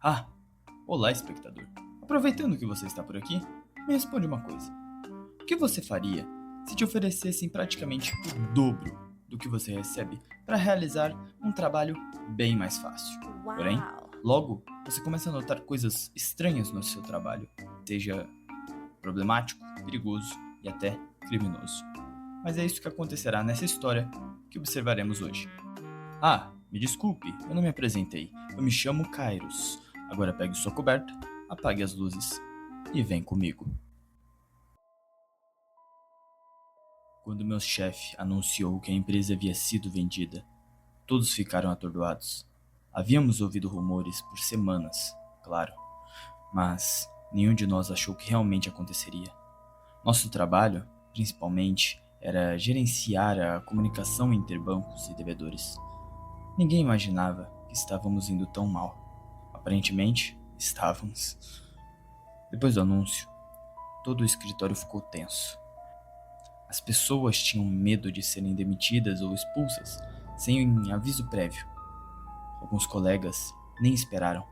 Ah, olá, espectador. Aproveitando que você está por aqui, me responde uma coisa. O que você faria se te oferecessem praticamente o dobro do que você recebe para realizar um trabalho bem mais fácil? Porém, Uau! logo você começa a notar coisas estranhas no seu trabalho, seja problemático, perigoso e até criminoso. Mas é isso que acontecerá nessa história que observaremos hoje. Ah, me desculpe, eu não me apresentei. Eu me chamo Kairos. Agora pegue sua coberta, apague as luzes e vem comigo. Quando meu chefe anunciou que a empresa havia sido vendida, todos ficaram atordoados. Havíamos ouvido rumores por semanas, claro, mas nenhum de nós achou que realmente aconteceria. Nosso trabalho, principalmente, era gerenciar a comunicação entre bancos e devedores. Ninguém imaginava que estávamos indo tão mal. Aparentemente, estávamos. Depois do anúncio, todo o escritório ficou tenso. As pessoas tinham medo de serem demitidas ou expulsas sem aviso prévio. Alguns colegas nem esperaram.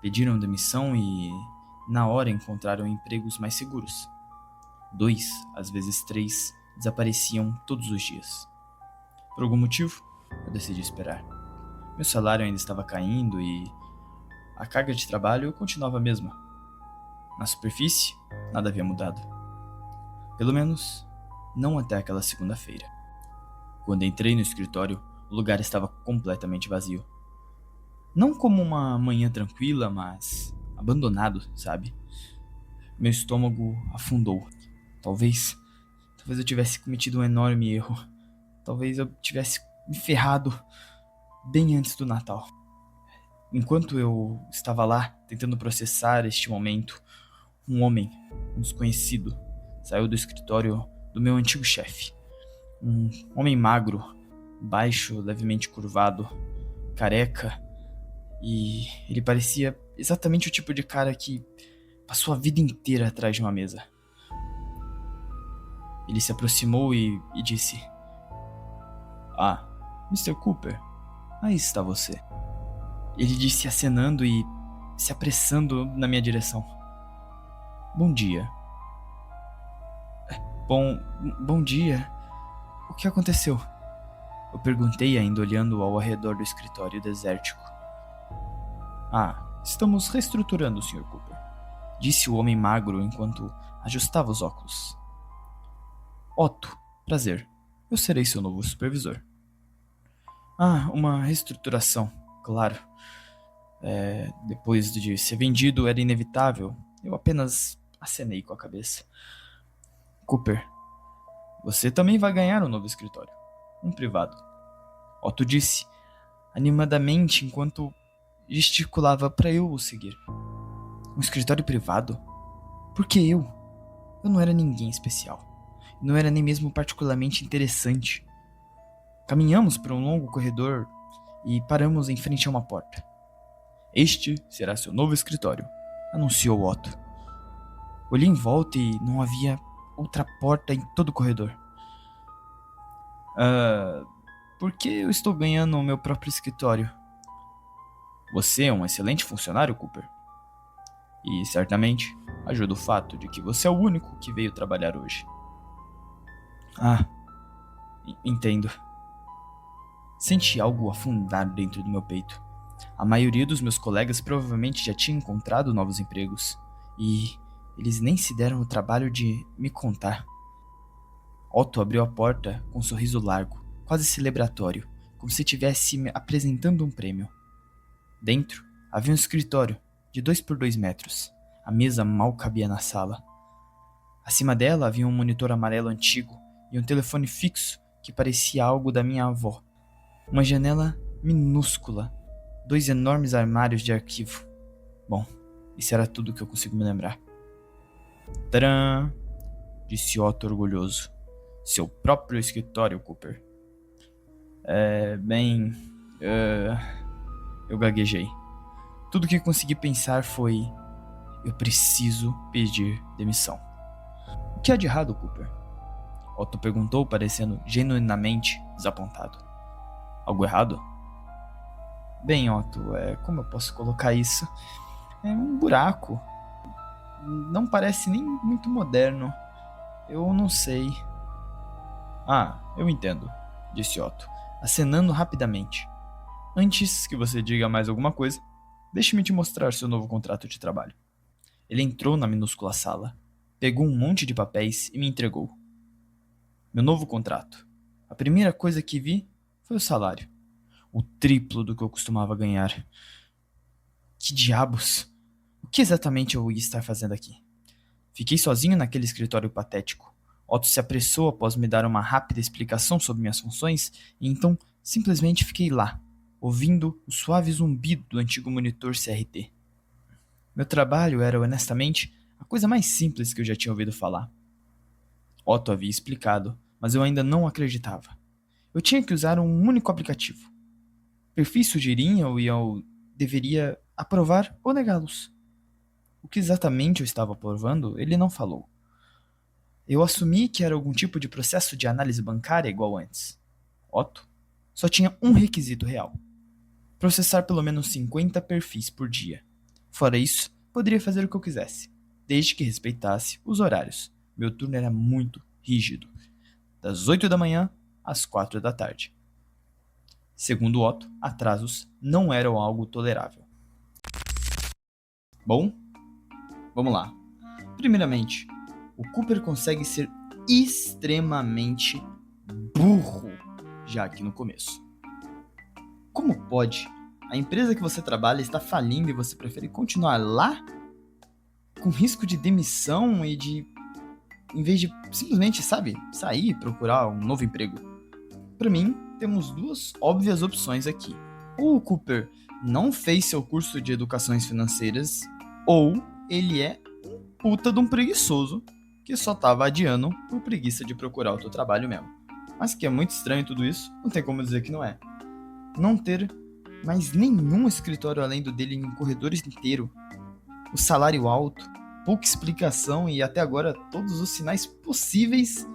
Pediram demissão e, na hora, encontraram empregos mais seguros. 2, às vezes 3, desapareciam todos os dias. Por algum motivo, eu decidi esperar. Meu salário ainda estava caindo e a carga de trabalho continuava a mesma. Na superfície, nada havia mudado. Pelo menos, não até aquela segunda-feira. Quando entrei no escritório, o lugar estava completamente vazio. Não como uma manhã tranquila, mas abandonado, sabe? Meu estômago afundou. Talvez, talvez eu tivesse cometido um enorme erro. Talvez eu tivesse me ferrado bem antes do Natal. Enquanto eu estava lá, tentando processar este momento, um homem, um desconhecido, saiu do escritório do meu antigo chefe. Um homem magro, baixo, levemente curvado, careca, e ele parecia exatamente o tipo de cara que passou a vida inteira atrás de uma mesa. Ele se aproximou e disse: Ah, Mr. Cooper, aí está você. Ele disse acenando e se apressando na minha direção. Bom dia. Bom, bom dia. O que aconteceu? Eu perguntei, ainda olhando ao redor do escritório desértico. Ah, estamos reestruturando, Sr. Cooper, disse o homem magro enquanto ajustava os óculos. Otto, prazer. Eu serei seu novo supervisor. Ah, uma reestruturação, claro. Depois de ser vendido, era inevitável. Eu apenas acenei com a cabeça. Cooper, você também vai ganhar um novo escritório. Um privado. Otto disse, animadamente, enquanto gesticulava para eu o seguir. Um escritório privado? Por que eu? Eu não era ninguém especial. Não era nem mesmo particularmente interessante. Caminhamos por um longo corredor e paramos em frente a uma porta. Este será seu novo escritório, anunciou Otto. Olhei em volta e não havia outra porta em todo o corredor. Por que eu estou ganhando o meu próprio escritório? Você é um excelente funcionário, Cooper. E, certamente, ajuda o fato de que você é o único que veio trabalhar hoje. Ah, entendo. Senti algo afundar dentro do meu peito. A maioria dos meus colegas provavelmente já tinha encontrado novos empregos. E eles nem se deram o trabalho de me contar. Otto abriu a porta com um sorriso largo, quase celebratório, como se estivesse me apresentando um prêmio. Dentro havia um escritório de 2 por 2 metros. A mesa mal cabia na sala. Acima dela havia um monitor amarelo antigo e um telefone fixo que parecia algo da minha avó. Uma janela minúscula, 2 enormes armários de arquivo. Bom, isso era tudo que eu consigo me lembrar. Tcharam! Disse Otto orgulhoso. Seu próprio escritório, Cooper. Eu gaguejei. Tudo que consegui pensar foi: eu preciso pedir demissão. O que há de errado, Cooper? Otto perguntou, parecendo genuinamente desapontado. Algo errado? Bem, Otto, como eu posso colocar isso? É um buraco. Não parece nem muito moderno. Eu não sei. Ah, eu entendo, disse Otto, acenando rapidamente. Antes que você diga mais alguma coisa, deixe-me te mostrar seu novo contrato de trabalho. Ele entrou na minúscula sala, pegou um monte de papéis e me entregou. Meu novo contrato. A primeira coisa que vi foi o salário. O triplo do que eu costumava ganhar. Que diabos? O que exatamente eu ia estar fazendo aqui? Fiquei sozinho naquele escritório patético. Otto se apressou após me dar uma rápida explicação sobre minhas funções e então simplesmente fiquei lá, ouvindo o suave zumbido do antigo monitor CRT. Meu trabalho era, honestamente, a coisa mais simples que eu já tinha ouvido falar. Otto havia explicado, mas eu ainda não acreditava. Eu tinha que usar um único aplicativo. Perfis sugeriam e eu deveria aprovar ou negá-los. O que exatamente eu estava aprovando, ele não falou. Eu assumi que era algum tipo de processo de análise bancária igual antes. Otto só tinha um requisito real: processar pelo menos 50 perfis por dia. Fora isso, poderia fazer o que eu quisesse, desde que respeitasse os horários. Meu turno era muito rígido, das 8 da manhã às 4 da tarde. Segundo Otto, atrasos não eram algo tolerável. Bom, vamos lá. Primeiramente, o Cooper consegue ser extremamente burro já aqui no começo. Como pode? A empresa que você trabalha está falindo e você prefere continuar lá? Com risco de demissão e de... em vez de simplesmente, sair e procurar um novo emprego. Para mim, temos duas óbvias opções aqui. Ou o Cooper não fez seu curso de educações financeiras, ou ele é um puta de um preguiçoso que só tava adiando por preguiça de procurar outro trabalho mesmo. Mas que é muito estranho tudo isso, não tem como dizer que não é. Não ter mais nenhum escritório além do dele em um corredor inteiro, o salário alto, pouca explicação e até agora todos os sinais possíveis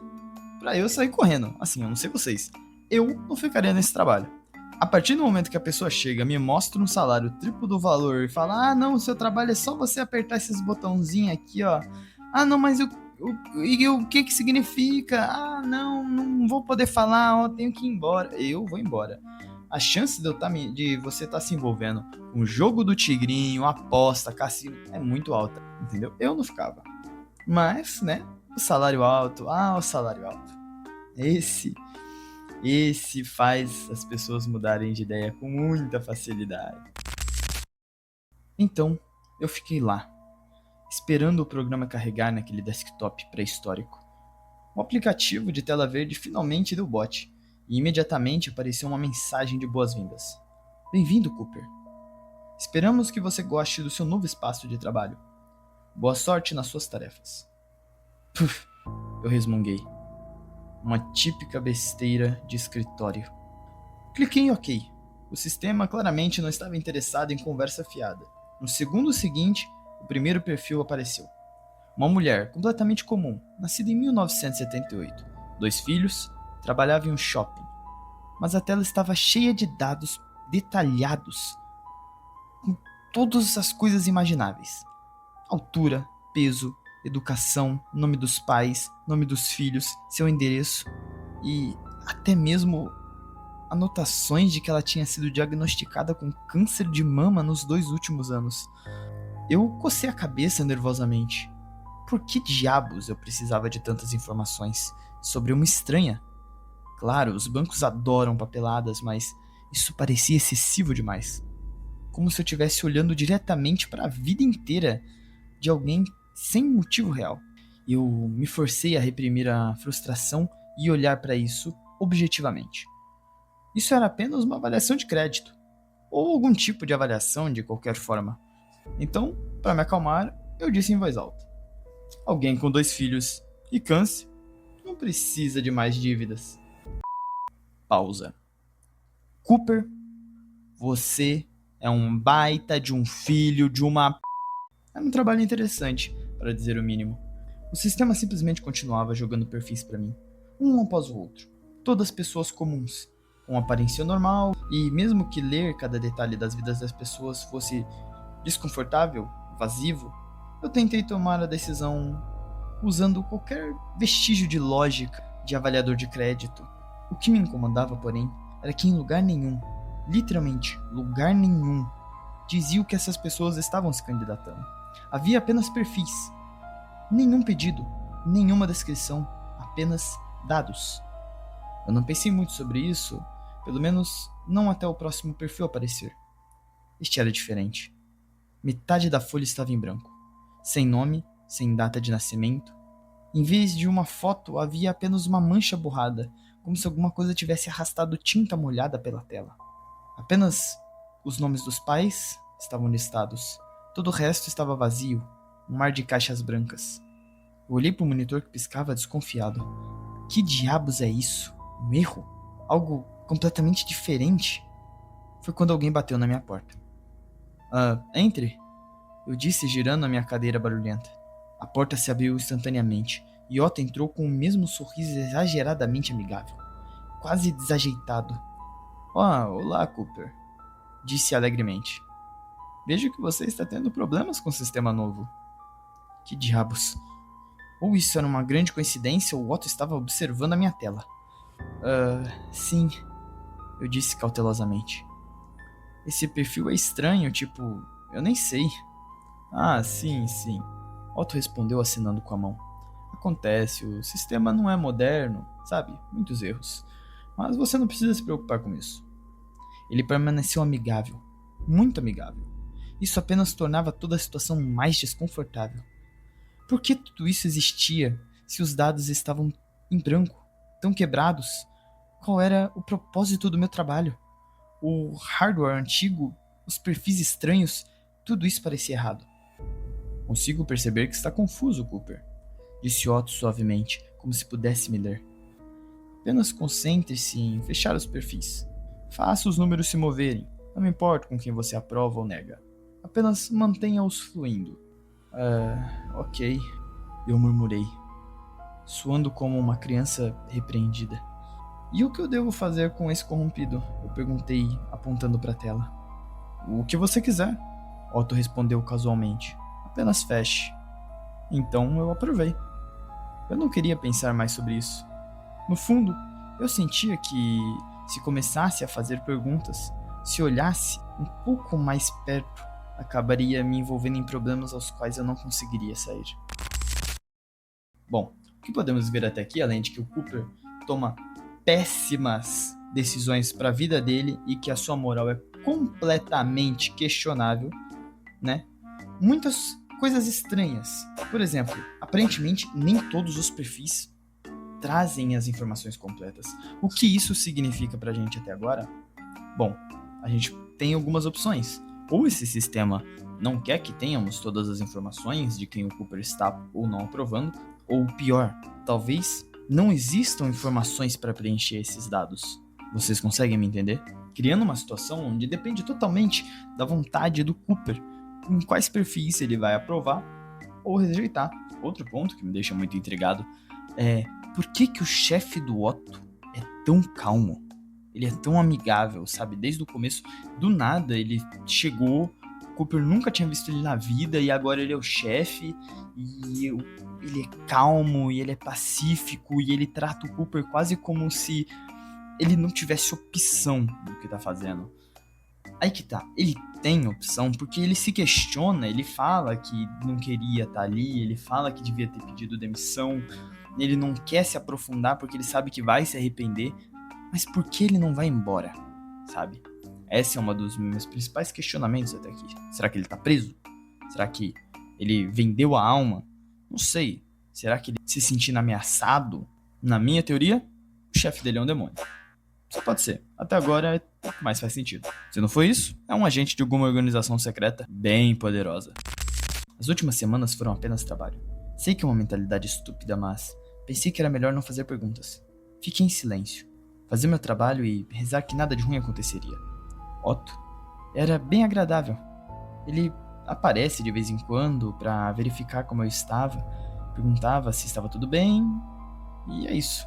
para eu sair correndo. Assim, eu não sei vocês, eu não ficaria nesse trabalho. A partir do momento que a pessoa chega, me mostra um salário triplo do valor e fala: ah, não, o seu trabalho é só você apertar esses botãozinhos aqui, ó. Ah, não, mas o que que significa? Ah, não, não vou poder falar, ó, tenho que ir embora. Eu vou embora. A chance de você estar se envolvendo com o jogo do tigrinho, aposta, cassino, é muito alta, entendeu? Eu não ficava. Mas, né, o salário alto, o salário alto. Esse faz as pessoas mudarem de ideia com muita facilidade. Então, eu fiquei lá, esperando o programa carregar naquele desktop pré-histórico. O aplicativo de tela verde finalmente deu bote, e imediatamente apareceu uma mensagem de boas-vindas. Bem-vindo, Cooper. Esperamos que você goste do seu novo espaço de trabalho. Boa sorte nas suas tarefas. Puf, eu resmunguei. Uma típica besteira de escritório. Cliquei em OK. O sistema claramente não estava interessado em conversa fiada. No segundo seguinte, o primeiro perfil apareceu. Uma mulher completamente comum, nascida em 1978, 2 filhos, trabalhava em um shopping. Mas a tela estava cheia de dados detalhados, com todas as coisas imagináveis. Altura, peso, educação, nome dos pais, nome dos filhos, seu endereço e até mesmo anotações de que ela tinha sido diagnosticada com câncer de mama nos 2 últimos anos. Eu cocei a cabeça nervosamente. Por que diabos eu precisava de tantas informações sobre uma estranha? Claro, os bancos adoram papeladas, mas isso parecia excessivo demais. Como se eu estivesse olhando diretamente para a vida inteira de alguém sem motivo real. Eu me forcei a reprimir a frustração e olhar para isso objetivamente. Isso era apenas uma avaliação de crédito, ou algum tipo de avaliação de qualquer forma. Então, para me acalmar, eu disse em voz alta: alguém com 2 filhos e câncer não precisa de mais dívidas. Pausa. Cooper, você é um baita de um filho de uma... Era um trabalho interessante, para dizer o mínimo. O sistema simplesmente continuava jogando perfis para mim, um após o outro. Todas pessoas comuns, com aparência normal, e mesmo que ler cada detalhe das vidas das pessoas fosse desconfortável, invasivo, eu tentei tomar a decisão usando qualquer vestígio de lógica de avaliador de crédito. O que me incomodava, porém, era que em lugar nenhum, literalmente lugar nenhum, dizia o que essas pessoas estavam se candidatando. Havia apenas perfis, nenhum pedido, nenhuma descrição, apenas dados. Eu não pensei muito sobre isso, pelo menos não até o próximo perfil aparecer. Este era diferente. Metade da folha estava em branco, sem nome, sem data de nascimento. Em vez de uma foto, havia apenas uma mancha borrada, como se alguma coisa tivesse arrastado tinta molhada pela tela. Apenas os nomes dos pais estavam listados. Todo o resto estava vazio, um mar de caixas brancas. Eu olhei para o monitor que piscava desconfiado. Que diabos é isso? Um erro? Algo completamente diferente? Foi quando alguém bateu na minha porta. Entre, eu disse girando a minha cadeira barulhenta. A porta se abriu instantaneamente e Otto entrou com o mesmo sorriso exageradamente amigável, quase desajeitado. Olá, Cooper, disse alegremente. Vejo que você está tendo problemas com o sistema novo. Que diabos? Ou isso era uma grande coincidência ou Otto estava observando a minha tela. Sim, eu disse cautelosamente. Esse perfil é estranho, tipo, eu nem sei. Sim. Otto respondeu assinando com a mão. Acontece, o sistema não é moderno, sabe? Muitos erros. Mas você não precisa se preocupar com isso. Ele permaneceu amigável, muito amigável. Isso apenas tornava toda a situação mais desconfortável. Por que tudo isso existia se os dados estavam em branco, tão quebrados? Qual era o propósito do meu trabalho? O hardware antigo, os perfis estranhos, tudo isso parecia errado. Consigo perceber que está confuso, Cooper, disse Otto suavemente, como se pudesse me ler. Apenas concentre-se em fechar os perfis. Faça os números se moverem. Não me importa com quem você aprova ou nega. Apenas mantenha-os fluindo. Ok, eu murmurei, soando como uma criança repreendida. E o que eu devo fazer com esse corrompido? Eu perguntei, apontando para a tela. O que você quiser, Otto respondeu casualmente. Apenas feche. Então eu aprovei. Eu não queria pensar mais sobre isso. No fundo, eu sentia que, se começasse a fazer perguntas, se olhasse um pouco mais perto, acabaria me envolvendo em problemas aos quais eu não conseguiria sair. Bom, o que podemos ver até aqui, além de que o Cooper toma péssimas decisões para a vida dele e que a sua moral é completamente questionável, né? Muitas coisas estranhas. Por exemplo, aparentemente nem todos os perfis trazem as informações completas. O que isso significa pra gente até agora? Bom, a gente tem algumas opções. Ou esse sistema não quer que tenhamos todas as informações de quem o Cooper está ou não aprovando, ou pior, talvez não existam informações para preencher esses dados. Vocês conseguem me entender? Criando uma situação onde depende totalmente da vontade do Cooper em quais perfis ele vai aprovar ou rejeitar. Outro ponto que me deixa muito intrigado é por que o chefe do Otto é tão calmo? Ele é tão amigável, sabe? Desde o começo, do nada, ele chegou, o Cooper nunca tinha visto ele na vida e agora ele é o chefe e ele é calmo e ele é pacífico e ele trata o Cooper quase como se ele não tivesse opção do que tá fazendo. Aí que tá, ele tem opção porque ele se questiona, ele fala que não queria estar ali, ele fala que devia ter pedido demissão, ele não quer se aprofundar porque ele sabe que vai se arrepender, mas por que ele não vai embora, sabe? Esse é um dos meus principais questionamentos até aqui. Será que ele tá preso? Será que ele vendeu a alma? Não sei. Será que ele se sentindo ameaçado? Na minha teoria, o chefe dele é um demônio. Só pode ser. Até agora é o que mais faz sentido. Se não for isso, é um agente de alguma organização secreta bem poderosa. As últimas semanas foram apenas trabalho. Sei que é uma mentalidade estúpida, mas pensei que era melhor não fazer perguntas. Fiquei em silêncio, fazer meu trabalho e rezar que nada de ruim aconteceria. Otto era bem agradável. Ele aparece de vez em quando para verificar como eu estava, perguntava se estava tudo bem, e é isso.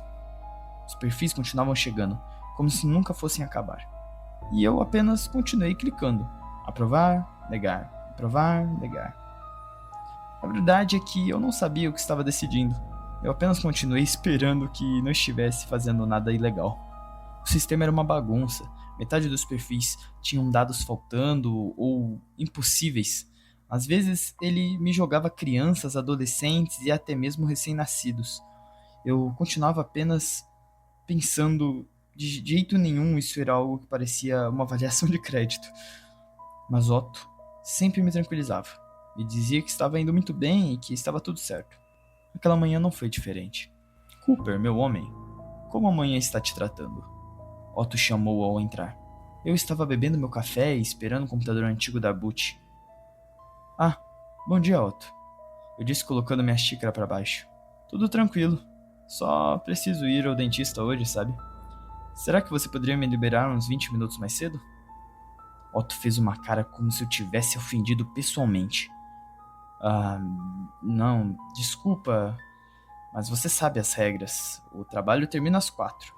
Os perfis continuavam chegando, como se nunca fossem acabar. E eu apenas continuei clicando. Aprovar, negar, aprovar, negar. A verdade é que eu não sabia o que estava decidindo. Eu apenas continuei esperando que não estivesse fazendo nada ilegal. O sistema era uma bagunça. Metade dos perfis tinham dados faltando ou impossíveis. Às vezes ele me jogava crianças, adolescentes e até mesmo recém-nascidos. Eu continuava apenas pensando, de jeito nenhum isso era algo que parecia uma avaliação de crédito. Mas Otto sempre me tranquilizava. Me dizia que estava indo muito bem e que estava tudo certo. Aquela manhã não foi diferente. Cooper, meu homem, como a manhã está te tratando? Otto chamou ao entrar. Eu estava bebendo meu café e esperando o computador antigo da Butch. Ah, bom dia, Otto. Eu disse colocando minha xícara para baixo. Tudo tranquilo. Só preciso ir ao dentista hoje, sabe? Será que você poderia me liberar uns 20 minutos mais cedo? Otto fez uma cara como se eu tivesse ofendido pessoalmente. Ah, não, desculpa, mas você sabe as regras. O trabalho termina às 4.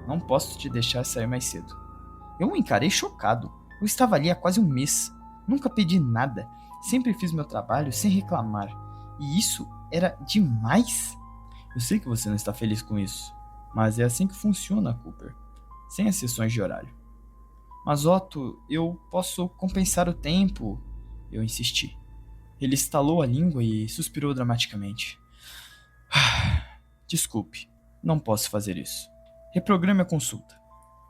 Não posso te deixar sair mais cedo. Eu o encarei chocado. Eu estava ali há quase um mês. Nunca pedi nada. Sempre fiz meu trabalho sem reclamar. E isso era demais? Eu sei que você não está feliz com isso, mas é assim que funciona, Cooper. Sem exceções de horário. Mas Otto, eu posso compensar o tempo. Eu insisti. Ele estalou a língua e suspirou dramaticamente. Desculpe, não posso fazer isso. Reprograme a consulta.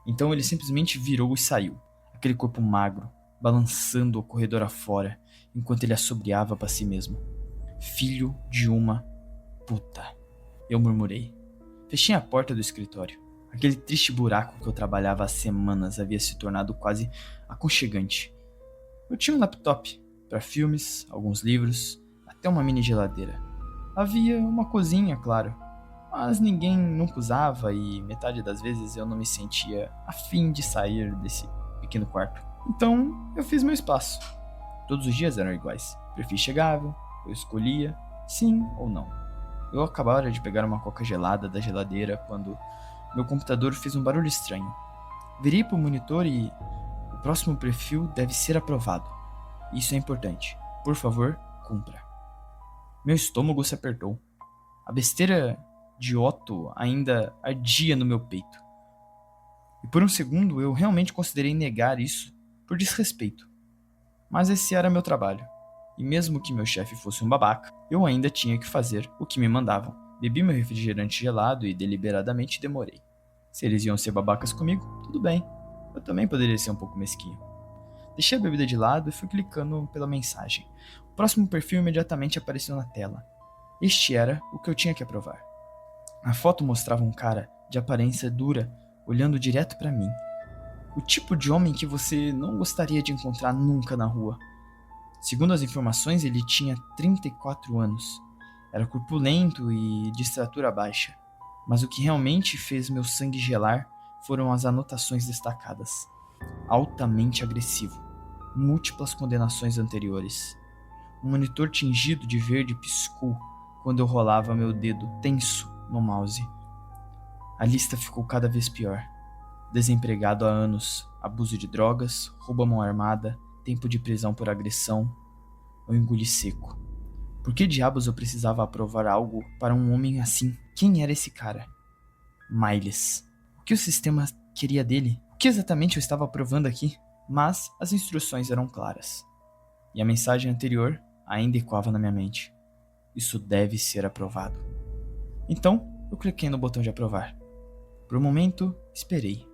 Então ele simplesmente virou e saiu. Aquele corpo magro, balançando o corredor afora, enquanto ele assobriava para si mesmo. Filho de uma puta. Eu murmurei. Fechei a porta do escritório. Aquele triste buraco que eu trabalhava há semanas havia se tornado quase aconchegante. Eu tinha um laptop para filmes, alguns livros, até uma mini geladeira. Havia uma cozinha, claro, mas ninguém nunca usava e metade das vezes eu não me sentia afim de sair desse pequeno quarto. Então eu fiz meu espaço. Todos os dias eram iguais. Perfil chegável, eu escolhia sim ou não. Eu acabara de pegar uma coca gelada da geladeira quando meu computador fez um barulho estranho. Virei para o monitor e o próximo perfil deve ser aprovado. Isso é importante. Por favor, cumpra. Meu estômago se apertou. A besteira de Otto ainda ardia no meu peito. E por um segundo eu realmente considerei negar isso por desrespeito. Mas esse era meu trabalho. E mesmo que meu chefe fosse um babaca, eu ainda tinha que fazer o que me mandavam. Bebi meu refrigerante gelado e deliberadamente demorei. Se eles iam ser babacas comigo, tudo bem. Eu também poderia ser um pouco mesquinho. Deixei a bebida de lado e fui clicando pela mensagem. O próximo perfil imediatamente apareceu na tela. Este era o que eu tinha que aprovar. A foto mostrava um cara de aparência dura, olhando direto para mim. O tipo de homem que você não gostaria de encontrar nunca na rua. Segundo as informações, ele tinha 34 anos. Era corpulento e de estatura baixa. Mas o que realmente fez meu sangue gelar foram as anotações destacadas. Altamente agressivo. Múltiplas condenações anteriores. Um monitor tingido de verde piscou quando eu rolava meu dedo tenso no mouse. A lista ficou cada vez pior. Desempregado há anos, abuso de drogas, roubo à mão armada, tempo de prisão por agressão. Eu engoli seco. Por que diabos eu precisava aprovar algo para um homem assim? Quem era esse cara? Miles. O que o sistema queria dele? O que exatamente eu estava aprovando aqui? Mas as instruções eram claras. E a mensagem anterior ainda ecoava na minha mente. Isso deve ser aprovado. Então, eu cliquei no botão de aprovar. Por um momento, esperei.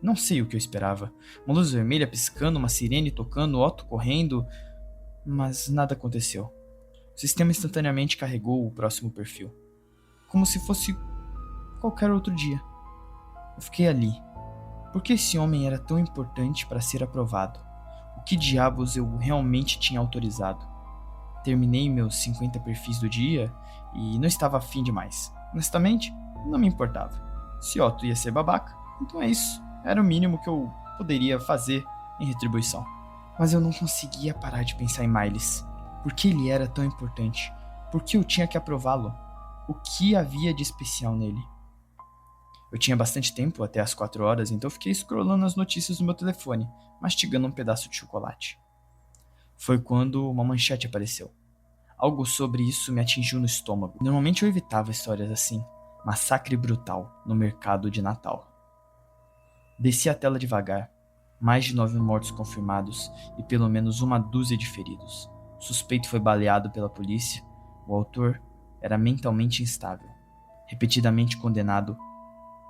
Não sei o que eu esperava. Uma luz vermelha piscando, uma sirene tocando, Otto correndo, mas nada aconteceu. O sistema instantaneamente carregou o próximo perfil, como se fosse qualquer outro dia. Eu fiquei ali. Por que esse homem era tão importante para ser aprovado? O que diabos eu realmente tinha autorizado? Terminei meus 50 perfis do dia e não estava afim de mais. Honestamente, não me importava. Se Otto ia ser babaca, então é isso. Era o mínimo que eu poderia fazer em retribuição. Mas eu não conseguia parar de pensar em Miles. Por que ele era tão importante? Por que eu tinha que aprová-lo? O que havia de especial nele? Eu tinha bastante tempo, até as 4 horas, então fiquei scrollando as notícias no meu telefone, mastigando um pedaço de chocolate. Foi quando uma manchete apareceu. Algo sobre isso me atingiu no estômago. Normalmente eu evitava histórias assim. Massacre brutal no mercado de Natal. Desci a tela devagar. Mais de 9 mortos confirmados e pelo menos uma dúzia de feridos. O suspeito foi baleado pela polícia. O autor era mentalmente instável. Repetidamente condenado,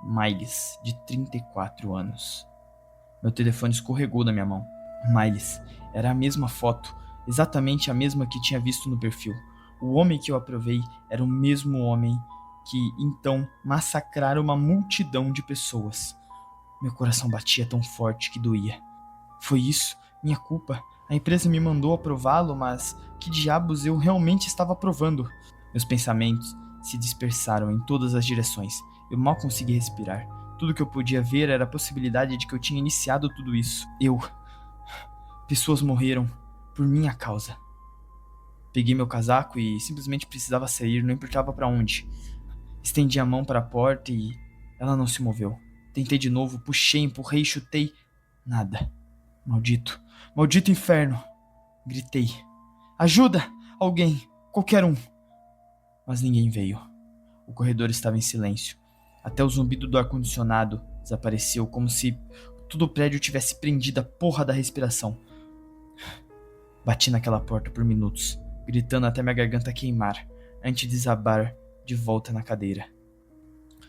Miles, de 34 anos. Meu telefone escorregou da minha mão. Miles, era a mesma foto, exatamente a mesma que tinha visto no perfil. O homem que eu aprovei era o mesmo homem que, então, massacrara uma multidão de pessoas. Meu coração batia tão forte que doía. Foi isso, minha culpa. A empresa me mandou aprová-lo, mas que diabos eu realmente estava aprovando? Meus pensamentos se dispersaram em todas as direções. Eu mal consegui respirar. Tudo que eu podia ver era a possibilidade de que eu tinha iniciado tudo isso. Pessoas morreram por minha causa. Peguei meu casaco e simplesmente precisava sair, não importava para onde. Estendi a mão para a porta e ela não se moveu. Tentei de novo, puxei, empurrei, chutei. Nada. Maldito. Maldito inferno. Gritei. Ajuda! Alguém! Qualquer um! Mas ninguém veio. O corredor estava em silêncio. Até o zumbido do ar-condicionado desapareceu, como se todo o prédio tivesse prendido a porra da respiração. Bati naquela porta por minutos, gritando até minha garganta queimar, antes de desabar de volta na cadeira.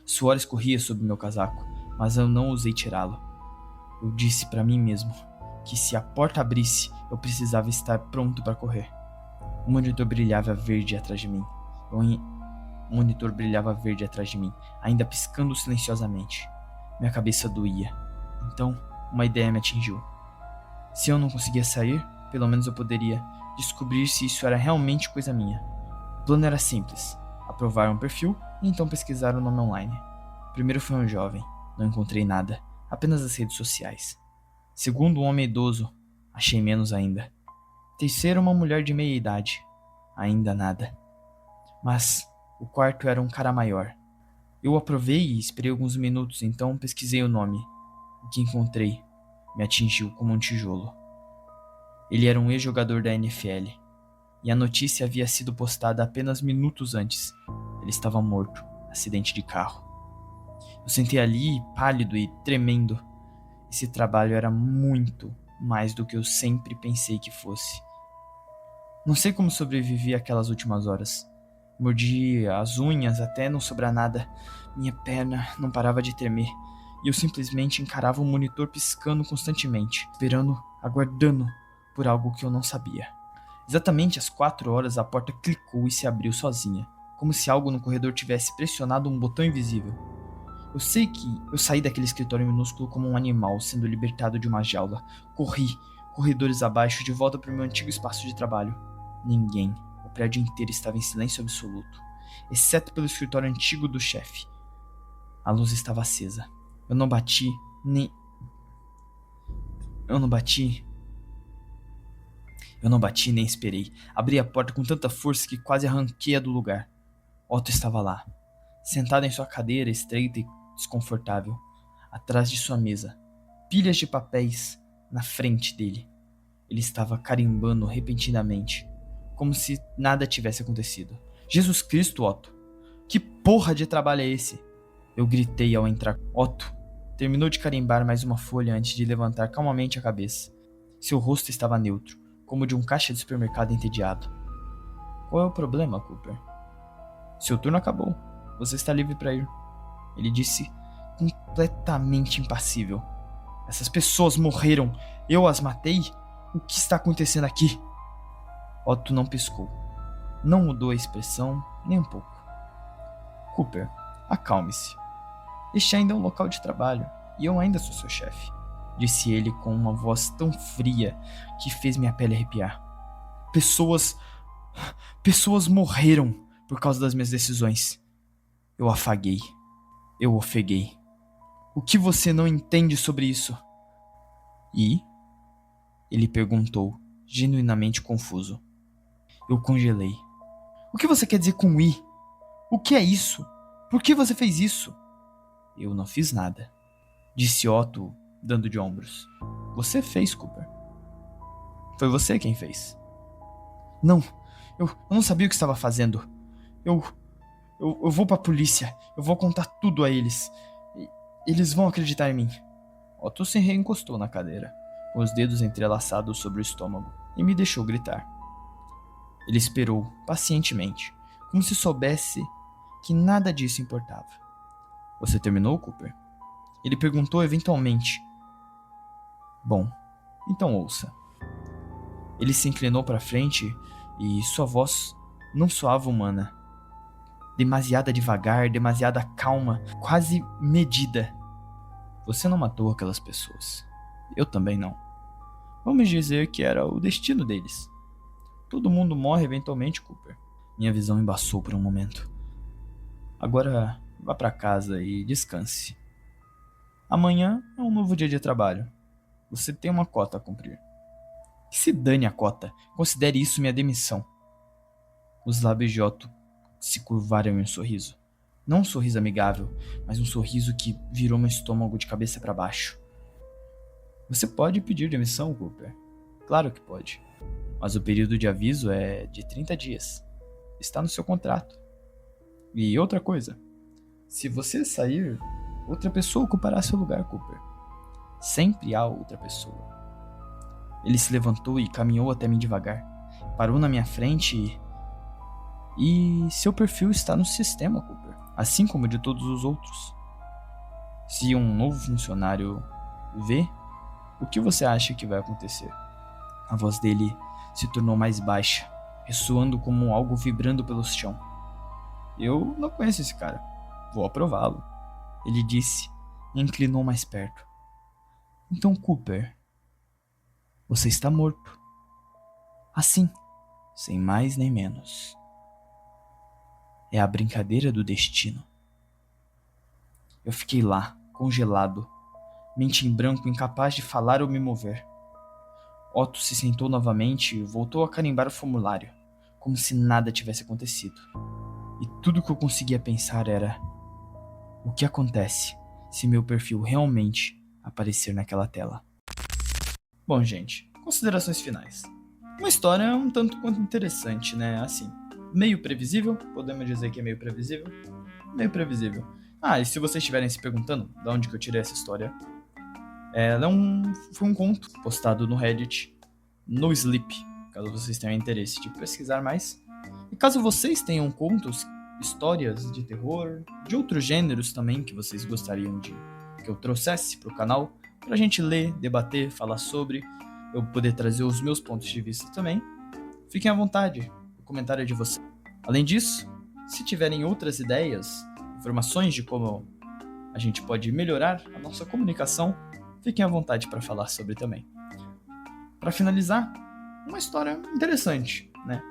Suor escorria sob meu casaco, mas eu não ousei tirá-lo. Eu disse para mim mesmo que se a porta abrisse, eu precisava estar pronto para correr. O monitor brilhava verde atrás de mim. O monitor brilhava verde atrás de mim, ainda piscando silenciosamente. Minha cabeça doía. Então, uma ideia me atingiu. Se eu não conseguia sair, pelo menos eu poderia descobrir se isso era realmente coisa minha. O plano era simples: aprovar um perfil e então pesquisar o nome online. Primeiro foi um jovem, não encontrei nada, apenas as redes sociais. Segundo, um homem idoso, achei menos ainda. Terceiro, uma mulher de meia idade, ainda nada. Mas o quarto era um cara maior. Eu aprovei e esperei alguns minutos, então pesquisei o nome. O que encontrei me atingiu como um tijolo. Ele era um ex-jogador da NFL, e a notícia havia sido postada apenas minutos antes. Ele estava morto, acidente de carro. Eu sentei ali, pálido e tremendo. Esse trabalho era muito mais do que eu sempre pensei que fosse. Não sei como sobrevivi àquelas últimas horas. Mordi as unhas até não sobrar nada. Minha perna não parava de tremer. E eu simplesmente encarava o monitor piscando constantemente, esperando, aguardando por algo que eu não sabia. Exatamente às 4 horas a porta clicou e se abriu sozinha, como se algo no corredor tivesse pressionado um botão invisível. Eu sei que eu saí daquele escritório minúsculo como um animal sendo libertado de uma jaula. Corri, corredores abaixo, de volta para o meu antigo espaço de trabalho. Ninguém. O prédio inteiro estava em silêncio absoluto, exceto pelo escritório antigo do chefe. A luz estava acesa. Eu não bati nem esperei. Abri a porta com tanta força que quase arranquei-a do lugar. Otto estava lá, sentado em sua cadeira estreita e desconfortável, atrás de sua mesa, pilhas de papéis na frente dele. Ele estava carimbando repentinamente, como se nada tivesse acontecido. Jesus Cristo, Otto! Que porra de trabalho é esse? Eu gritei ao entrar. Otto terminou de carimbar mais uma folha antes de levantar calmamente a cabeça. Seu rosto estava neutro, como de um caixa de supermercado entediado. Qual é o problema, Cooper? Seu turno acabou. Você está livre para ir. Ele disse, completamente impassível. Essas pessoas morreram. Eu as matei? O que está acontecendo aqui? Otto não piscou. Não mudou a expressão nem um pouco. Cooper, acalme-se. Este ainda é um local de trabalho, e eu ainda sou seu chefe, disse ele com uma voz tão fria que fez minha pele arrepiar. Pessoas morreram por causa das minhas decisões. Eu afaguei. Eu ofeguei. O que você não entende sobre isso? E? Ele perguntou, genuinamente confuso. Eu congelei. O que você quer dizer com I? O que é isso? Por que você fez isso? Eu não fiz nada, disse Otto, dando de ombros. Você fez, Cooper. Foi você quem fez. Não, eu não sabia o que estava fazendo. Eu vou pra polícia. Eu vou contar tudo a eles. Eles vão acreditar em mim. Otto se reencostou na cadeira, com os dedos entrelaçados sobre o estômago, e me deixou gritar. Ele esperou, pacientemente, como se soubesse que nada disso importava. Você terminou, Cooper? Ele perguntou eventualmente. Bom, então ouça. Ele se inclinou para frente e sua voz não soava humana. Demasiada devagar, demasiada calma, quase medida. Você não matou aquelas pessoas. Eu também não. Vamos dizer que era o destino deles. Todo mundo morre eventualmente, Cooper. Minha visão embaçou por um momento. Agora vá para casa e descanse. Amanhã é um novo dia de trabalho. Você tem uma cota a cumprir. Que se dane a cota. Considere isso minha demissão. Os lábios de Otto se curvaram em um sorriso. Não um sorriso amigável, mas um sorriso que virou meu estômago de cabeça para baixo. Você pode pedir demissão, Cooper. Claro que pode. Mas o período de aviso é de 30 dias. Está no seu contrato. E outra coisa. Se você sair, outra pessoa ocupará seu lugar, Cooper. Sempre há outra pessoa. Ele se levantou e caminhou até mim devagar. Parou na minha frente e seu perfil está no sistema, Cooper. Assim como de todos os outros. Se um novo funcionário vê, o que você acha que vai acontecer? A voz dele se tornou mais baixa, ressoando como algo vibrando pelo chão. Eu não conheço esse cara. Vou aprová-lo, ele disse e inclinou mais perto. Então, Cooper, você está morto. Assim, sem mais nem menos. É a brincadeira do destino. Eu fiquei lá, congelado, mente em branco, incapaz de falar ou me mover. Otto se sentou novamente e voltou a carimbar o formulário, como se nada tivesse acontecido. E tudo que eu conseguia pensar era: o que acontece se meu perfil realmente aparecer naquela tela? Bom, gente, considerações finais. Uma história um tanto quanto interessante, né? Assim, meio previsível, podemos dizer que é meio previsível. Meio previsível. Ah, e se vocês estiverem se perguntando de onde que eu tirei essa história, ela foi um conto postado no Reddit, no Sleep, caso vocês tenham interesse de pesquisar mais. E caso vocês tenham contos, histórias de terror, de outros gêneros também que vocês gostariam de que eu trouxesse para o canal, pra gente ler, debater, falar sobre, eu poder trazer os meus pontos de vista também, fiquem à vontade, o comentário é de vocês. Além disso, se tiverem outras ideias, informações de como a gente pode melhorar a nossa comunicação, fiquem à vontade para falar sobre também. Para finalizar, uma história interessante, né?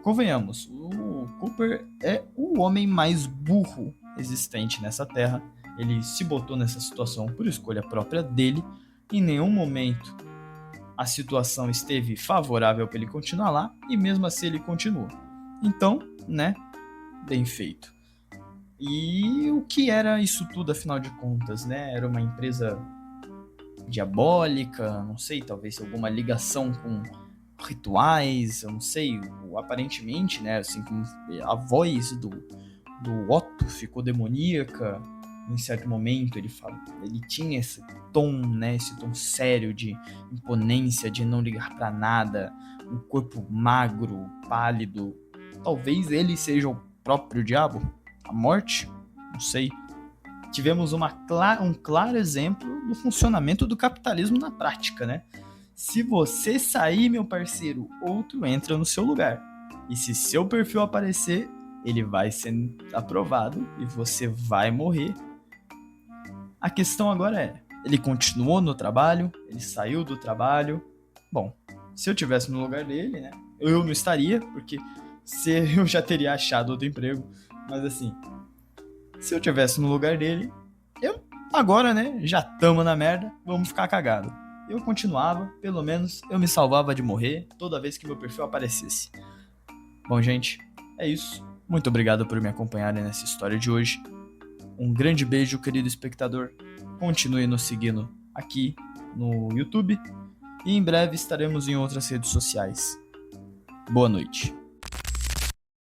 Convenhamos, o Cooper é o homem mais burro existente nessa terra. Ele se botou nessa situação por escolha própria dele. Em nenhum momento a situação esteve favorável para ele continuar lá, e mesmo assim ele continua. Então, né? Bem feito. E o que era isso tudo, afinal de contas, né? Era uma empresa diabólica, não sei, talvez alguma ligação com rituais, eu não sei, aparentemente, né, assim, como a voz do Otto ficou demoníaca em certo momento, ele tinha esse tom, né, esse tom sério de imponência, de não ligar pra nada, um corpo magro, pálido, talvez ele seja o próprio diabo, a morte, não sei. Tivemos um claro exemplo do funcionamento do capitalismo na prática, né? Se você sair, meu parceiro, outro entra no seu lugar. E se seu perfil aparecer, ele vai ser aprovado e você vai morrer. A questão agora é, ele continuou no trabalho, ele saiu do trabalho. Bom, se eu tivesse no lugar dele, né? Eu não estaria, porque eu já teria achado outro emprego. Mas assim, se eu tivesse no lugar dele, agora, né, já tamo na merda, vamos ficar cagado. Eu continuava, pelo menos eu me salvava de morrer toda vez que meu perfil aparecesse. Bom, gente, é isso. Muito obrigado por me acompanharem nessa história de hoje. Um grande beijo, querido espectador. Continue nos seguindo aqui no YouTube e em breve estaremos em outras redes sociais. Boa noite.